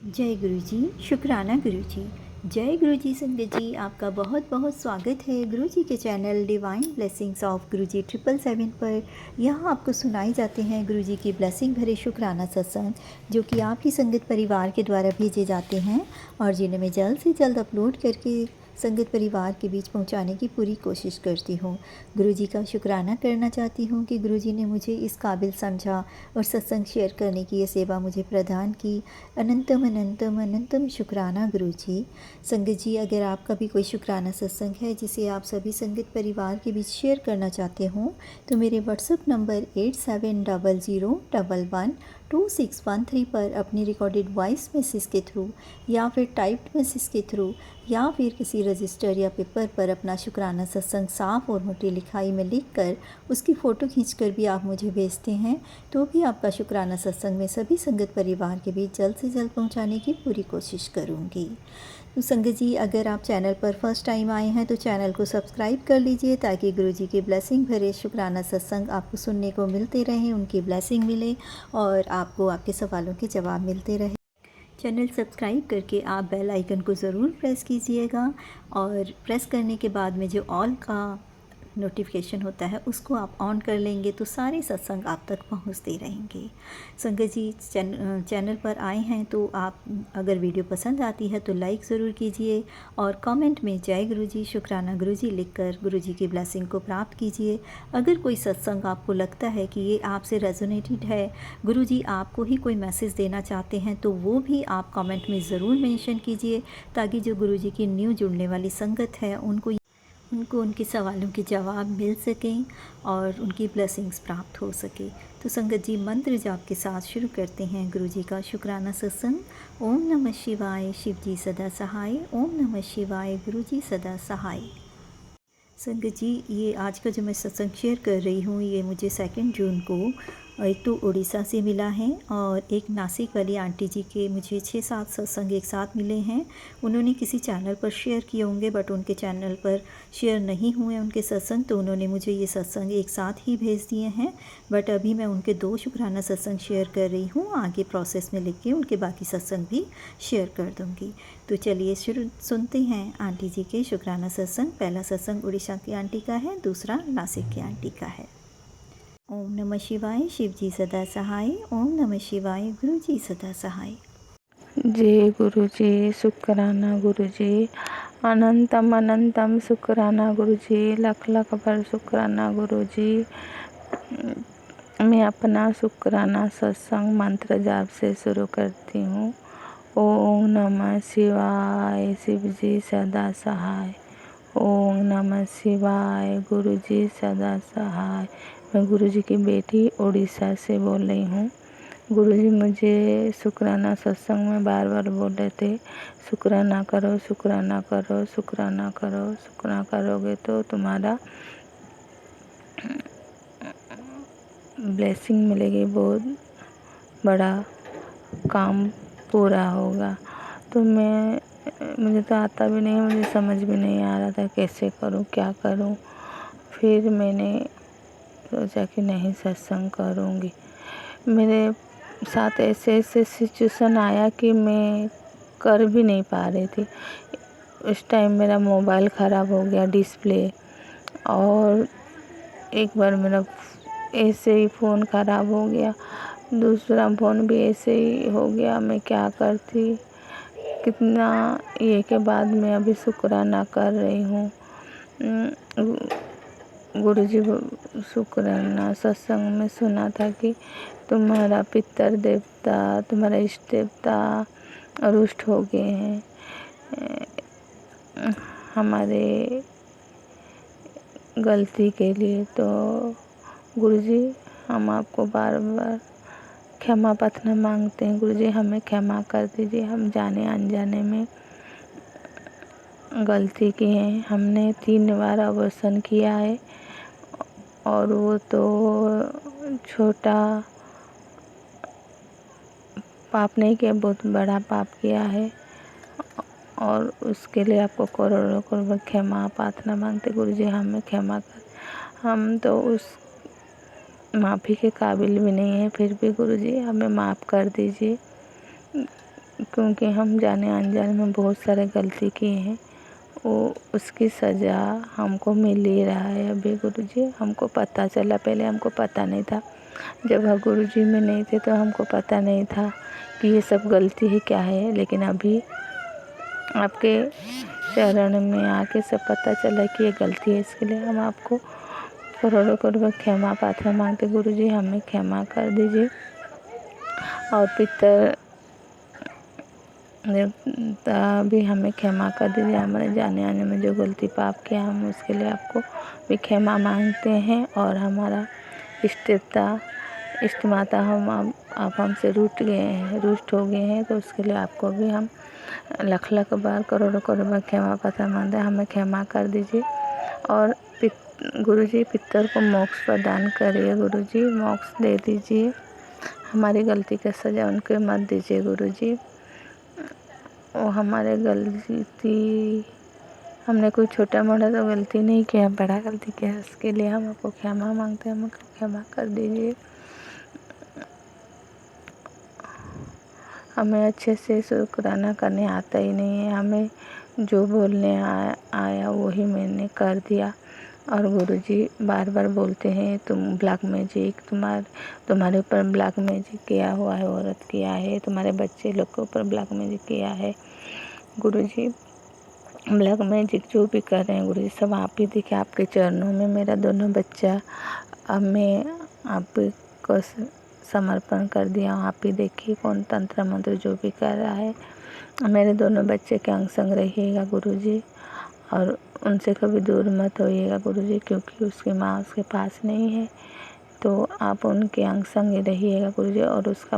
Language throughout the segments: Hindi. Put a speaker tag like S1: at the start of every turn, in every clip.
S1: जय गुरु जी। शुक्राना गुरु जी। जय गुरु जी संगत जी, आपका बहुत बहुत स्वागत है गुरु जी के चैनल डिवाइन ब्लेसिंग्स ऑफ गुरु जी 777 पर। यहाँ आपको सुनाई जाते हैं गुरु जी की ब्लेसिंग भरे शुक्राना सत्संग, जो कि आपकी संगत परिवार के द्वारा भेजे जाते हैं और जिन्हें मैं जल्द से जल्द अपलोड करके संगत परिवार के बीच पहुंचाने की पूरी कोशिश करती हूं। गुरु जी का शुक्राना करना चाहती हूं कि गुरु जी ने मुझे इस काबिल समझा और सत्संग शेयर करने की ये सेवा मुझे प्रदान की। अनंतम अनंतम अनंतम शुक्राना गुरु जी। संगत जी, अगर आपका भी कोई शुक्राना सत्संग है जिसे आप सभी संगत परिवार के बीच शेयर करना चाहते हो, तो मेरे व्हाट्सएप नंबर 8700112613 पर अपनी रिकॉर्डेड वॉइस मैसेज के थ्रू या फिर टाइप्ड मैसेज के थ्रू या फिर किसी रजिस्टर या पेपर पर अपना शुक्राना सत्संग साफ और मोटी लिखाई में लिखकर उसकी फ़ोटो खींचकर भी आप मुझे भेजते हैं, तो भी आपका शुक्राना सत्संग में सभी संगत परिवार के बीच जल्द से जल्द पहुंचाने की पूरी कोशिश करूंगी। तो संगत जी, अगर आप चैनल पर फर्स्ट टाइम आए हैं तो चैनल को सब्सक्राइब कर लीजिए, ताकि गुरु जी के ब्लेसिंग भरे शुक्राना सत्संग आपको सुनने को मिलते रहें, उनकी ब्लेसिंग मिले और आपको आपके सवालों के जवाब मिलते रहे। चैनल सब्सक्राइब करके आप बेल आइकन को ज़रूर प्रेस कीजिएगा और प्रेस करने के बाद में जो ऑल का नोटिफिकेशन होता है उसको आप ऑन कर लेंगे तो सारे सत्संग आप तक पहुंचते रहेंगे। संगत जी, चैनल पर आए हैं तो आप अगर वीडियो पसंद आती है तो लाइक ज़रूर कीजिए और कमेंट में जय गुरु जी, शुक्राना गुरु जी लिखकर गुरु जी की ब्लेसिंग को प्राप्त कीजिए। अगर कोई सत्संग आपको लगता है कि ये आपसे रेजोनेटेड है, गुरु जी आपको ही कोई मैसेज देना चाहते हैं, तो वो भी आप कमेंट में ज़रूर मेंशन कीजिए, ताकि जो गुरु जी की न्यू जुड़ने वाली संगत है उनको उनके सवालों के जवाब मिल सकें और उनकी ब्लेसिंग्स प्राप्त हो सके। तो संगत जी, मंत्र जाप के साथ शुरू करते हैं गुरु जी का शुक्राना सत्संग। ओम नमः शिवाय, शिव जी सदा सहाय। ओम नमः शिवाय, गुरु जी सदा सहाय। संगत जी, ये आज का जो मैं सत्संग शेयर कर रही हूँ, ये मुझे 2 जून को एक तो उड़ीसा से मिला है और एक नासिक वाली आंटी जी के मुझे 6-7 सत्संग एक साथ मिले हैं। उन्होंने किसी चैनल पर शेयर किए होंगे, बट उनके चैनल पर शेयर नहीं हुए उनके सत्संग, तो उन्होंने मुझे ये सत्संग एक साथ ही भेज दिए हैं। बट अभी मैं उनके 2 शुक्राना सत्संग शेयर कर रही हूँ, आगे प्रोसेस में लिख के उनके बाकी सत्संग भी शेयर कर दूँगी। तो चलिए शुरू सुनते हैं आंटी जी के शुक्राना सत्संग। पहला सत्संग उड़ीसा की आंटी का है, दूसरा नासिक की आंटी का है। ओम नमः शिवाय, शिव जी सदा सहाय। ओम नमः शिवाय, गुरु जी सदा सहाय।
S2: जय गुरु जी, शुक्राना गुरु जी, अनंतम अनंतम शुक्राना गुरु जी, लख लख बार शुक्राना गुरु जी। मैं अपना शुक्राना सत्संग मंत्र जाप से शुरू करती हूँ। ओम नमः शिवाय, शिव जी सदा सहाय। ओम नमः शिवाय, गुरु जी सदा सहाय। मैं गुरु जी की बेटी उड़ीसा से बोल रही हूँ। गुरु जी मुझे शुक्राना सत्संग में बार बार बोल रहे थे, शुक्राना करो, शुक्राना करो, शुक्राना करो, शुक्राना करोगे तो तुम्हारा ब्लेसिंग मिलेगी, बहुत बड़ा काम पूरा होगा। तो मुझे तो आता भी नहीं, मुझे समझ भी नहीं आ रहा था कैसे करूं, क्या करूं। फिर मैंने सोचा कि नहीं, सत्संग करूंगी। मेरे साथ ऐसे सिचुएशन आया कि मैं कर भी नहीं पा रही थी। उस टाइम मेरा मोबाइल ख़राब हो गया, डिस्प्ले, और एक बार मेरा ऐसे ही फ़ोन ख़राब हो गया, दूसरा फ़ोन भी ऐसे ही हो गया। मैं क्या करती, कितना ये के बाद मैं अभी शुक्राना कर रही हूँ। गुरु जी शुक्राना सत्संग में सुना था कि तुम्हारा पितर देवता, तुम्हारा इष्ट देवता रुष्ट हो गए हैं हमारे गलती के लिए। तो गुरुजी, हम आपको बार बार क्षमा प्रार्थना मांगते हैं। गुरुजी, हमें क्षमा कर दीजिए, हम जाने अनजाने में गलती की है। हमने 3 बार अबॉर्शन किया है और वो तो छोटा पाप नहीं किया, बहुत बड़ा पाप किया है, और उसके लिए आपको करोड़ों करोड़ क्षमा प्रार्थना मांगते। गुरुजी, हमें क्षमा कर, हम तो उस माफ़ी के काबिल भी नहीं है, फिर भी गुरुजी हमें माफ़ कर दीजिए। क्योंकि हम जाने अनजाने में बहुत सारे गलती किए हैं, वो उसकी सज़ा हमको मिल ही रहा है अभी गुरुजी। हमको पता चला, पहले हमको पता नहीं था, जब हम गुरुजी में नहीं थे तो हमको पता नहीं था कि ये सब गलती ही क्या है। लेकिन अभी आपके चरण में आके सब पता चला कि ये गलती है। इसके लिए हम आपको करोड़ों करोड़ क्षमा प्रार्थना मांगते, गुरुजी हमें क्षमा कर दीजिए। और पितर देवता भी हमें क्षमा कर दीजिए। हमारे जाने आने में जो गलती पाप किया, हम उसके लिए आपको भी क्षमा मांगते हैं। और हमारा इष्ट माता आप हमसे रूठ गए हैं, रुष्ट हो गए हैं, तो उसके लिए आपको भी हम लाख लाख बार करोड़ों करोड़ बार क्षमा प्रार्थना मांगते हैं। हमें क्षमा कर दीजिए। और गुरुजी पितर को मोक्ष प्रदान करिए, गुरुजी मोक्ष दे दीजिए। हमारी गलती का सज़ा उनको मत दीजिए गुरुजी। वो हमारे गलती, हमने कोई छोटा मोटा तो गलती नहीं किया, बड़ा गलती किया, उसके लिए हम आपको क्षमा मांगते हैं। हमको क्षमा कर दीजिए। हमें अच्छे से शुक्राना करने आता ही नहीं है, हमें जो बोलने आया वही मैंने कर दिया। और गुरुजी बार बार बोलते हैं तुम ब्लैक मैजिक, तुम्हारे ऊपर ब्लैक मैजिक किया हुआ है, औरत किया है, तुम्हारे बच्चे लोग के ऊपर ब्लैक मैजिक किया है। गुरुजी ब्लैक मैजिक जो भी कर रहे हैं गुरुजी सब आप ही दिखे, आपके चरणों में मेरा दोनों बच्चा, अब मैं आपको समर्पण कर दिया हूँ। आप ही देखिए कौन तंत्र मंत्र जो भी कर रहा है, मेरे दोनों बच्चे के अंग संग रहिएगा गुरुजी। और उनसे कभी दूर मत होइएगा गुरुजी, क्योंकि उसकी माँ उसके पास नहीं है, तो आप उनके अंग संग ही रहिएगा गुरुजी। और उसका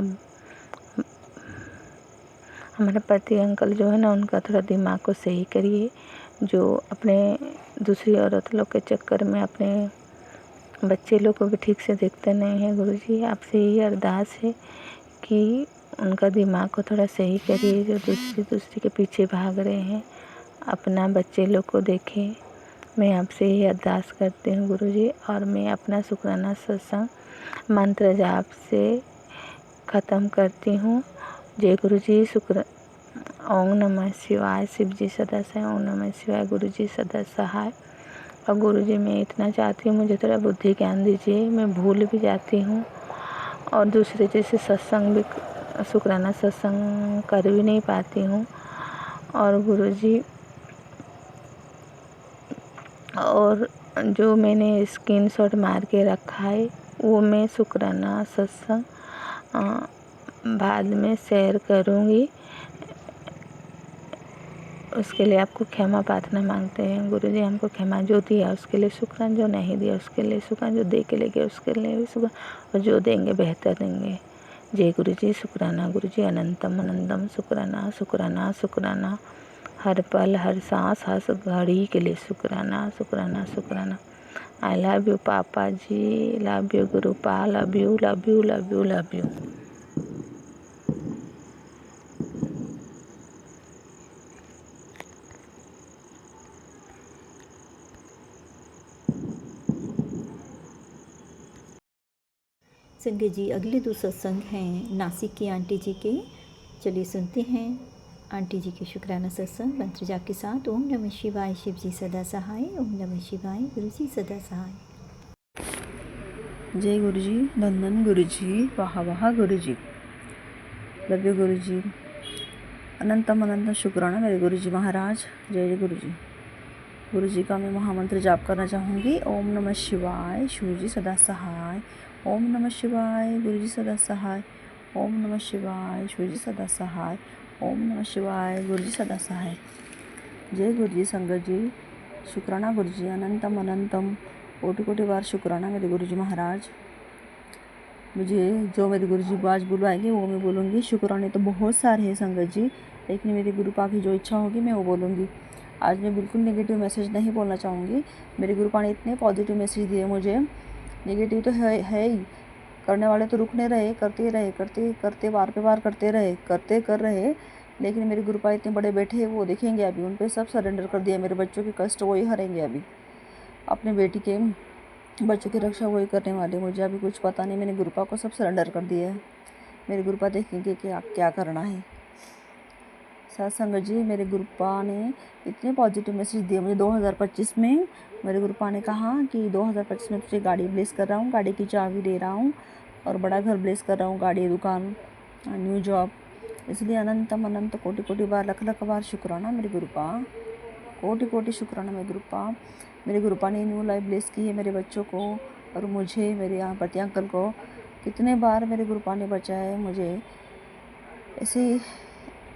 S2: हमारे पति अंकल जो है ना, उनका थोड़ा दिमाग को सही करिए, जो अपने दूसरी औरत लोग के चक्कर में अपने बच्चे लोग को भी ठीक से देखते नहीं हैं गुरुजी। आपसे यही अरदास है कि उनका दिमाग को थोड़ा सही करिए, जो दूसरी के पीछे भाग रहे हैं, अपना बच्चे लोग को देखें। मैं आपसे यही अरदास करती हूँ गुरुजी। और मैं अपना शुक्राना सत्संग मंत्र जाप से ख़त्म करती हूँ। जय गुरुजी। ओम नमः शिवाय। शिव जी सदा सहाय। ओम नमः शिवाय। गुरुजी सदा सहाय। और गुरुजी मैं इतना चाहती हूँ, मुझे थोड़ा बुद्धि ज्ञान दीजिए, मैं भूल भी जाती हूँ और दूसरे जैसे सत्संग भी, शुक्राना सत्संग कर भी नहीं पाती हूँ। और गुरुजी, और जो मैंने स्क्रीनशॉट मार के रखा है वो मैं शुक्राना सत्संग बाद में शेयर करूँगी। उसके लिए आपको क्षमा प्रार्थना मांगते हैं गुरुजी। हमको क्षमा, जो दिया उसके लिए शुक्रान, जो नहीं दिया उसके लिए शुक्रान, जो दे के ले गए उसके लिए भी शुक्रान, और जो देंगे बेहतर देंगे। जय गुरुजी। शुक्राना गुरुजी। अनंतम अनंतम शुक्राना शुक्राना शुक्राना। हर पल हर सांस हर घड़ी के लिए शुक्राना शुक्राना शुक्राना। आई love you papa ji, love you गुरुपा, love you love you love you love you.
S1: संगत जी, अगले 2 सत्संग हैं नासिक की आंटी जी के। चलिए सुनते हैं आंटी जी के शुक्राना सत्संग मंत्र जाप के साथ। ओम नमः शिवाय। शिव जी सदा सहाय। ओम नमः शिवाय। गुरु जी सदा सहाय।
S3: जय गुरुजी। धन गुरुजी। वाह वाह गुरुजी। लव यू गुरुजी। अनंतम अनंत शुक्राना मेरे गुरुजी महाराज। जय जय गुरुजी। गुरुजी का मैं महामंत्र जाप करना चाहूँगी। ओम नमः शिवाय। शिव जी सदा सहाय। ओम नमः शिवाय। गुरुजी सदा सहाय। ओम नमः शिवाय। शिव जी सदा सहाय। ओम नमः शिवाय। गुरुजी सदा सहाय। जय गुरुजी। संगत जी, शुक्राना गुरुजी। अनंतम अनंतम कोटि कोटि बार शुक्राना मेरे गुरुजी महाराज। मुझे जो मेरे गुरुजी आज बुलवाएंगे वो मैं बोलूँगी। शुक्राने तो बहुत सारे हैं संगत जी, लेकिन मेरे गुरुपा की जो इच्छा होगी मैं वो बोलूँगी। आज मैं बिल्कुल नेगेटिव मैसेज नहीं बोलना चाहूँगी। मेरे गुरुपा ने इतने पॉजिटिव मैसेज दिए मुझे। नेगेटिव तो है ही, करने वाले तो रुक नहीं रहे, करते रहे, करते करते बार पे बार करते रहे, कर रहे। लेकिन मेरे गुरुपा इतने बड़े बैठे हैं, वो देखेंगे अभी। उन पर सब सरेंडर कर दिया। मेरे बच्चों के कष्ट वही हरेंगे अभी। अपने बेटी के बच्चों की रक्षा वही करने वाले। मुझे अभी कुछ पता नहीं, मैंने गुरुपा को सब सरेंडर कर दिया है। मेरे गुरुपा देखेंगे कि क्या करना है। साथ संगत जी, मेरे गुरुपा ने इतने पॉजिटिव मैसेज दिए मुझे 2025 में। मेरे गुरुपा ने कहा कि 2025 में तुझे गाड़ी ब्लेस कर रहा हूँ, गाड़ी की चाबी दे रहा हूँ और बड़ा घर ब्लेस कर रहा हूँ, गाड़ी, दुकान, न्यू जॉब। इसलिए अनंतम अनंत कोटि कोटि बार, लख लख बार शुक्राना मेरे गुरुपा, कोटि कोटि शुक्राना मेरे गुरुपा। मेरे गुरुपा ने न्यू लाइफ ब्लेस की है मेरे बच्चों को और मुझे, मेरे यहाँ पति अंकल को। कितने बार मेरे गुरुपा ने बचाया है मुझे। ऐसे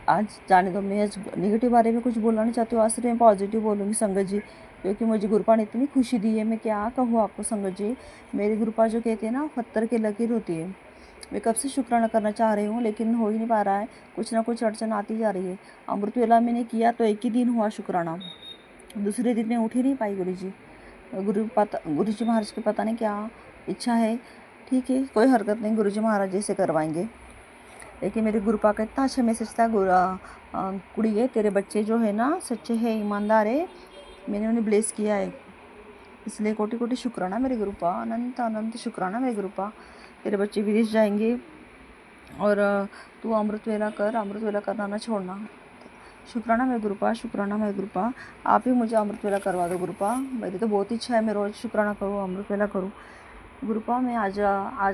S3: आज जाने दो, मैं आज नेगेटिव बारे में कुछ बोलना नहीं चाहती हूँ, आज सिर्फ मैं पॉजिटिव बोलूँगी संगत जी, क्योंकि मुझे गुरुपा ने इतनी खुशी दी है। मैं क्या कहूँ आपको संगत जी। मेरे गुरुपा जो कहते हैं ना, पत्थर की लकीर होती है। मैं कब से शुक्राना करना चाह रही हूँ लेकिन हो ही नहीं पा रहा है, कुछ ना कुछ अड़चन आती जा रही है। अमृत वेला मैंने किया तो एक ही दिन हुआ शुक्राना, दूसरे दिन मैं उठ ही नहीं पाई। गुरु जी महाराज की पता नहीं क्या इच्छा है। ठीक है, कोई हरकत नहीं, गुरु जी महाराज जैसे करवाएंगे। लेकिन मेरे गुरुपा का इतना अच्छा मैसेज था, कुड़ी है, तेरे बच्चे जो है ना सच्चे है, ईमानदार है, मैंने उन्हें ब्लेस किया है। इसलिए कोटि कोटि शुक्राना मेरे गुरुपा, अनंत अनंत शुक्राना मेरे गुरुपा। तेरे बच्चे विदेश जाएंगे और तू अमृत वेला कर, अमृत वेला करना ना छोड़ना। शुक्राना मेरे गुरुपा, शुक्राना मेरे गुरुपा। आप ही मुझे अमृत वेला करवा दो गुरुपा, मेरी तो बहुत इच्छा है मैं रोज़ शुक्राना करूँ, अमृत वेला करूँ। गुरुपा मैं आज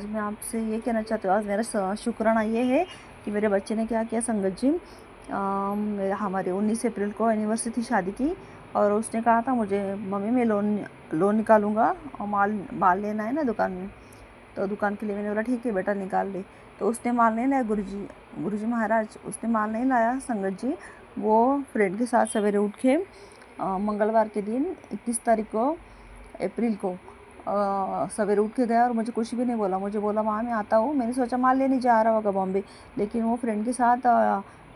S3: मैं आपसे ये कहना चाहती हूँ, आज मेरा शुक्राना ये है कि मेरे बच्चे ने क्या किया संगत जी। हमारे 19 अप्रैल को एनिवर्सरी थी शादी की और उसने कहा था मुझे, मम्मी मैं लोन निकालूंगा और माल लेना है ना दुकान में, तो दुकान के लिए मैंने बोला ठीक है बेटा निकाल ले। तो उसने माल नहीं लाया, गुरुजी महाराज उसने माल नहीं लाया संगत जी। वो फ्रेंड के साथ सवेरे उठ के मंगलवार के दिन 21 तारीख को अप्रैल को सवेरे उठ के गया और मुझे कुछ भी नहीं बोला। मुझे बोला माँ मैं आता हूँ, मैंने सोचा माल लेने जा रहा होगा बॉम्बे, लेकिन वो फ्रेंड के साथ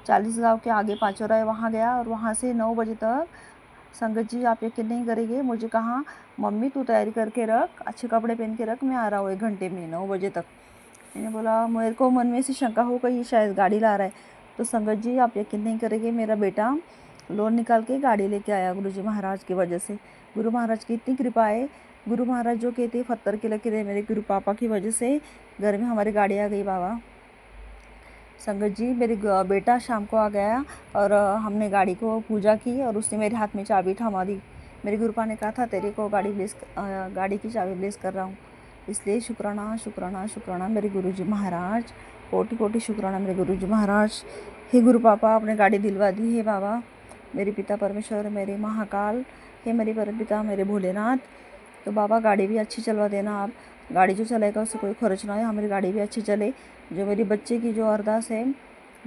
S3: 40 गाँव के आगे पाँचोरा है वहाँ गया और वहाँ से 9 बजे तक संगत जी आप यकीन नहीं करेंगे, मुझे कहा मम्मी तू तैयारी करके रख, अच्छे कपड़े पहन के रख, मैं आ रहा हूँ 1 घंटे में 9 बजे तक। मैंने बोला, मेरे को मन में ऐसी शंका हो गई शायद गाड़ी ला रहा है। तो संगत जी आप यकीन नहीं करेंगे, मेरा बेटा लोन निकाल के गाड़ी लेके आया गुरुजी महाराज की वजह से। गुरु महाराज की इतनी कृपा है। गुरु महाराज जो कहते हैं पत्थर की लकीर है, मेरे गुरु पापा की वजह से घर में हमारी गाड़ी आ गई बाबा। संगत जी मेरे बेटा शाम को आ गया और हमने गाड़ी को पूजा की और उसने मेरे हाथ में चाबी थमा दी। मेरे गुरुपा ने कहा था तेरे को गाड़ी की चाबी ब्लेस कर रहा हूँ। इसलिए शुक्राना शुक्राना शुक्राना मेरे गुरुजी महाराज, कोटि कोटि शुक्राना मेरे गुरुजी महाराज। हे गुरु पापा आपने गाड़ी दिलवा दी है बाबा। मेरे पिता परमेश्वर, मेरे महाकाल, हे मेरे परम पिता, मेरे भोलेनाथ। तो बाबा गाड़ी भी अच्छी चलवा देना आप, गाड़ी जो चलेगा उससे कोई खर्च ना हो, हमारी गाड़ी भी अच्छी चले। जो मेरी बच्चे की जो अरदास है,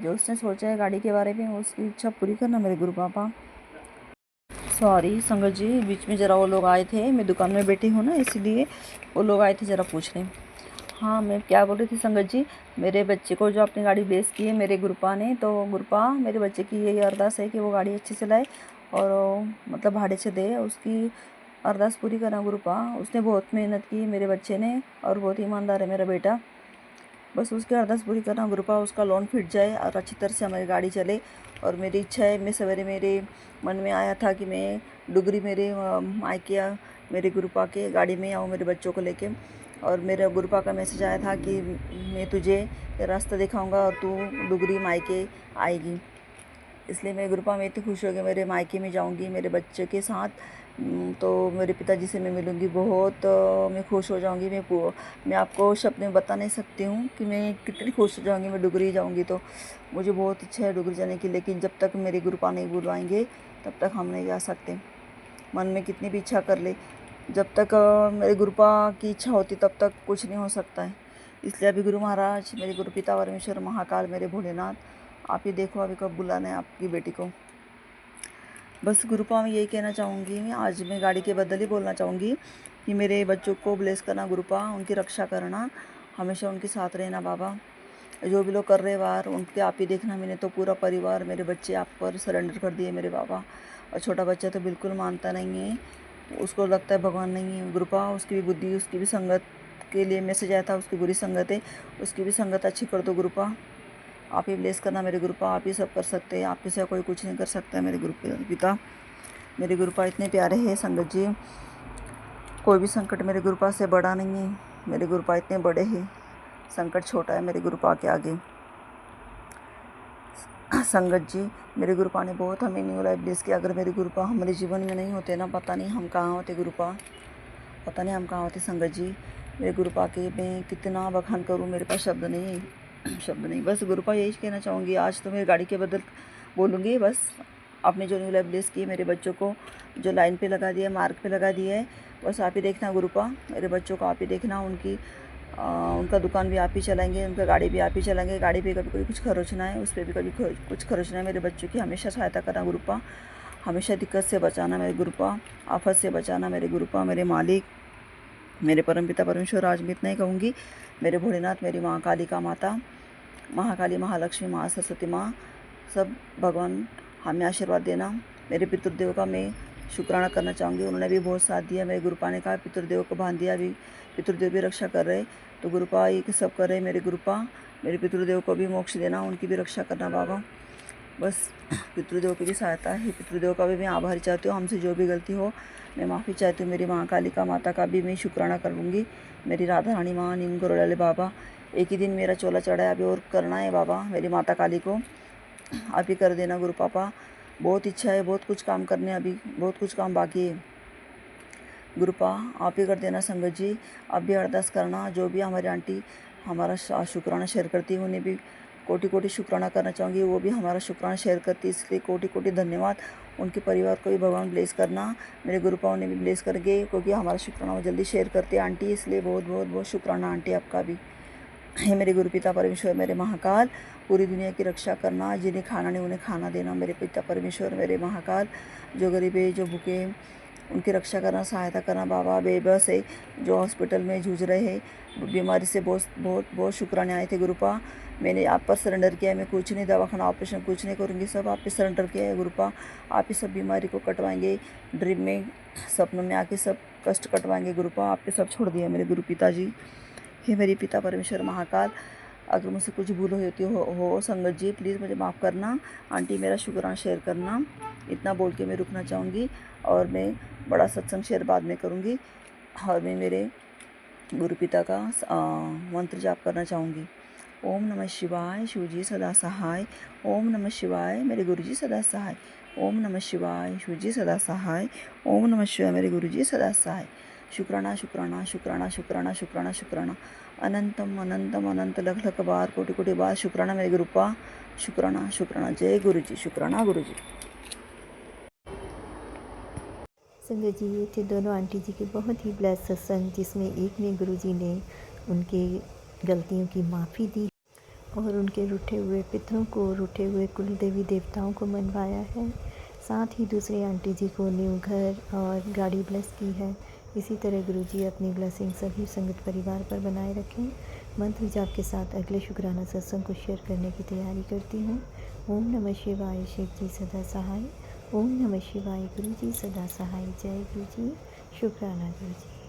S3: जो उसने सोचा है गाड़ी के बारे में, उसकी इच्छा पूरी करना मेरे गुरु पापा। सॉरी संगत जी, बीच में ज़रा वो लोग आए थे, मैं दुकान में बैठी हूँ ना इसीलिए वो लोग आए थे ज़रा पूछने। हाँ मैं क्या बोल रही थी संगत जी, मेरे बच्चे को जो अपनी गाड़ी ब्लेस की है मेरे गुरुपा ने, तो गुरुपा मेरे बच्चे की यही अरदास है कि वो गाड़ी अच्छी चलाए और मतलब भाड़े से दे, उसकी अरदास पूरी करना गुरुपा। उसने बहुत मेहनत की मेरे बच्चे ने और बहुत ईमानदार है मेरा बेटा, बस उसकी अरदास पूरी करना गुरुपा, उसका लोन फिट जाए और अच्छी तरह से हमारी गाड़ी चले। और मेरी इच्छा है, मैं सवेरे मेरे मन में आया था कि मैं डुगरी मेरे मायके मेरे गुरुपा के गाड़ी में आऊँ मेरे बच्चों को लेके, और मेरे गुरुपा का मैसेज आया था कि मैं तुझे रास्ता दिखाऊंगा और तू डुगरी मायके आएगी। इसलिए मैं गुरुपा में इतनी खुश हो गई, मेरे मायके में जाऊंगी मेरे बच्चे के साथ, तो मेरे पिताजी से मैं मिलूंगी, बहुत मैं खुश हो जाऊंगी। मैं आपको शब्द में बता नहीं सकती हूँ कि मैं कितनी खुश हो जाऊंगी। मैं डुगरी जाऊंगी तो मुझे बहुत इच्छा है डुगरी जाने की, लेकिन जब तक मेरे गुरुपा नहीं बुलवाएंगे तब तक हम नहीं जा सकते। मन में कितनी भी इच्छा कर ले, जब तक मेरे गुरुपा की इच्छा होती तब तक कुछ नहीं हो सकता है। इसलिए अभी गुरु महाराज, मेरे गुरु पिता परमेश्वर महाकाल, मेरे भोलेनाथ, आप ही देखो अभी कब बुलाना है आपकी बेटी को। बस गुरुपा में यही कहना चाहूँगी, आज मैं गाड़ी के बदल ही बोलना चाहूँगी कि मेरे बच्चों को ब्लेस करना गुरुपा, उनकी रक्षा करना, हमेशा उनके साथ रहना बाबा। जो भी लोग कर रहे वार उनके आप ही देखना। मैंने तो पूरा परिवार, मेरे बच्चे आप पर सरेंडर कर दिए मेरे बाबा। और छोटा बच्चा तो बिल्कुल मानता नहीं है, उसको लगता है भगवान नहीं है। गुरुपा उसकी भी बुद्धि, उसकी भी संगत के लिए मैसेज आया था, उसकी बुरी संगत है, उसकी भी संगत अच्छी कर दो गुरुपा। आप ही ब्लेस करना मेरे गुरुपा, आप ही सब कर सकते हैं, आप ही से कोई कुछ नहीं कर सकता है मेरे गुरु पिता। मेरे गुरुपा इतने प्यारे हैं संगत जी, कोई भी संकट मेरे गुरुपा से बड़ा नहीं है। मेरे गुरुपा इतने बड़े हैं, संकट छोटा है मेरे गुरुपा के आगे। संगत जी, मेरे गुरुपा ने बहुत हमें न्यू लाइफ ब्लेस किया। अगर मेरे गुरुपा हमारे जीवन में नहीं होते ना, पता नहीं हम कहाँ होते गुरुपा, पता नहीं हम कहाँ होते संगत जी। मेरे गुरुपा के मैं कितना बखान करूँ, मेरे पास शब्द नहीं शब्द नहीं। बस गुरुपा यही कहना चाहूँगी, आज तो मेरी गाड़ी के बदल बोलूँगी। बस आपने जो न्यू लाइफ ब्लेस की, मेरे बच्चों को जो लाइन पे लगा दिया है, मार्ग पे लगा दिया है, बस आप ही देखना गुरुपा। मेरे बच्चों को आप ही देखना, उनका दुकान भी आप ही चलाएंगे, उनका गाड़ी भी आप ही चलाएंगे। गाड़ी पे कभी कुछ खर्चना है, उस पर भी कभी कुछ खर्चना है। मेरे बच्चों की हमेशा सहायता करना गुरुपा, हमेशा दिक्कत से बचाना मेरे गुरुपा, आफत से बचाना मेरे गुरुपा। मेरे मालिक, मेरे परमपिता परमेश्वर, आज मैं इतना ही कहूँगी। मेरे भोलेनाथ, मेरी माँ कालिका माता, महाकाली, महालक्ष्मी, महा सरस्वती माँ, सब भगवान हमें आशीर्वाद देना। मेरे पितृदेव का मैं शुक्राना करना चाहूँगी, उन्होंने भी बहुत साथ दिया। मेरे गुरुपा ने कहा पितृदेव को बांध दिया, अभी पितृदेव भी रक्षा कर रहे, तो गुरुपा ये सब कर रहे। मेरे गुरुपा, मेरे पितृदेव को भी मोक्ष देना, उनकी भी रक्षा करना बाबा। बस पितृदेव की भी सहायता है, पितृदेव का भी मैं आभारी चाहती हूँ। हमसे जो भी गलती हो मैं माफ़ी चाहती हूँ। मेरी माँ कालिका माता का भी मैं शुक्राना करूँगी। मेरी राधा रानी माँ, नीम गरोड़ाले बाबा, एक ही दिन मेरा चोला चढ़ा है, अभी और करना है बाबा। मेरी माता काली को आप ही कर देना गुरु पापा, बहुत इच्छा है, बहुत कुछ काम करने, अभी बहुत कुछ काम बाकी है गुरुपा, आप ही कर देना। संगत जी आप भी अरदास करना, जो भी हमारी आंटी हमारा शुक्राना शेयर करती है, उन्हें भी कोटि कोटि शुक्राना करना चाहूँगी। वो भी हमारा शुक्राना शेयर करती है, इसलिए कोटि कोटि धन्यवाद। उनके परिवार को भी भगवान ब्लेस करना, मेरे गुरुपाओं ने भी ब्लेस करके, क्योंकि हमारा शुक्राना वो जल्दी शेयर करते हैं आंटी, इसलिए बहुत बहुत बहुत शुक्राना आंटी आपका भी। हे मेरे गुरु पिता परमेश्वर, मेरे महाकाल, पूरी दुनिया की रक्षा करना, जिन्हें खाना नहीं उन्हें खाना देना। मेरे पिता परमेश्वर, मेरे महाकाल, जो गरीब है, जो भूखे हैं, उनकी रक्षा करना, सहायता करना बाबा। बेबस है, जो हॉस्पिटल में जूझ रहे हैं बीमारी से, बहुत बहुत बहुत शुक्राने आए थे गुरुपा। मैंने आप पर सरेंडर किया है, मैं कुछ नहीं, दवाखाना ऑपरेशन कुछ नहीं करूँगी, सब आप पे सरेंडर किया है गुरुपा। आप ही सब बीमारी को कटवाएंगे, ड्रीम में, सपनों में आके सब कष्ट कटवाएंगे गुरुपा। आप पे सब छोड़ दिया मेरे गुरु पिताजी। हे मेरे पिता परमेश्वर महाकाल, अगर मुझसे कुछ भूल होती हो संगत जी, प्लीज़ मुझे माफ़ करना। आंटी मेरा शुक्राना शेयर करना, इतना बोल के मैं रुकना चाहूँगी, और मैं बड़ा सत्संग शेयर बाद में करूँगी, और मैं मेरे गुरु पिता का मंत्र जाप करना चाहूँगी। ओम नमः शिवाय, शिवजी सदा सहाय। ओम नमः शिवाय, मेरे गुरुजी सदा सहाय। ओम नमः शिवाय, शिवजी सदा सहाय। ओम नमः शिवाय, मेरे गुरुजी सदा सहाय। शुक्राना शुक्राना शुक्राना शुक्राना शुक्राना शुक्राना, अनंतम अनंतम अनंत लख लख बार, कोटि कोटि बार शुक्राना मेरे गुरुपा, शुक्राना शुक्राना। जय गुरुजी, शुक्राना गुरुजी।
S1: संगत जी, ये थे दोनों आंटी जी के बहुत ही ब्लेस सत्संग, जिसमें एक में गुरुजी ने उनके गलतियों की माफ़ी दी और उनके रूठे हुए पितरों को, रूठे हुए कुल देवी देवताओं को मनवाया है। साथ ही दूसरे आंटी जी को न्यू घर और गाड़ी ब्लेस की है। इसी तरह गुरुजी अपनी ब्लेसिंग सभी संगत परिवार पर बनाए रखें। मंत्र जाप के साथ अगले शुक्राना सत्संग को शेयर करने की तैयारी करती हूँ। ओम नमः शिवाय, शिव जी सदा सहाय। ओम नमः शिवाय, गुरु जी सदा सहाय। जय गुरु जी, शुक्राना गुरु जी।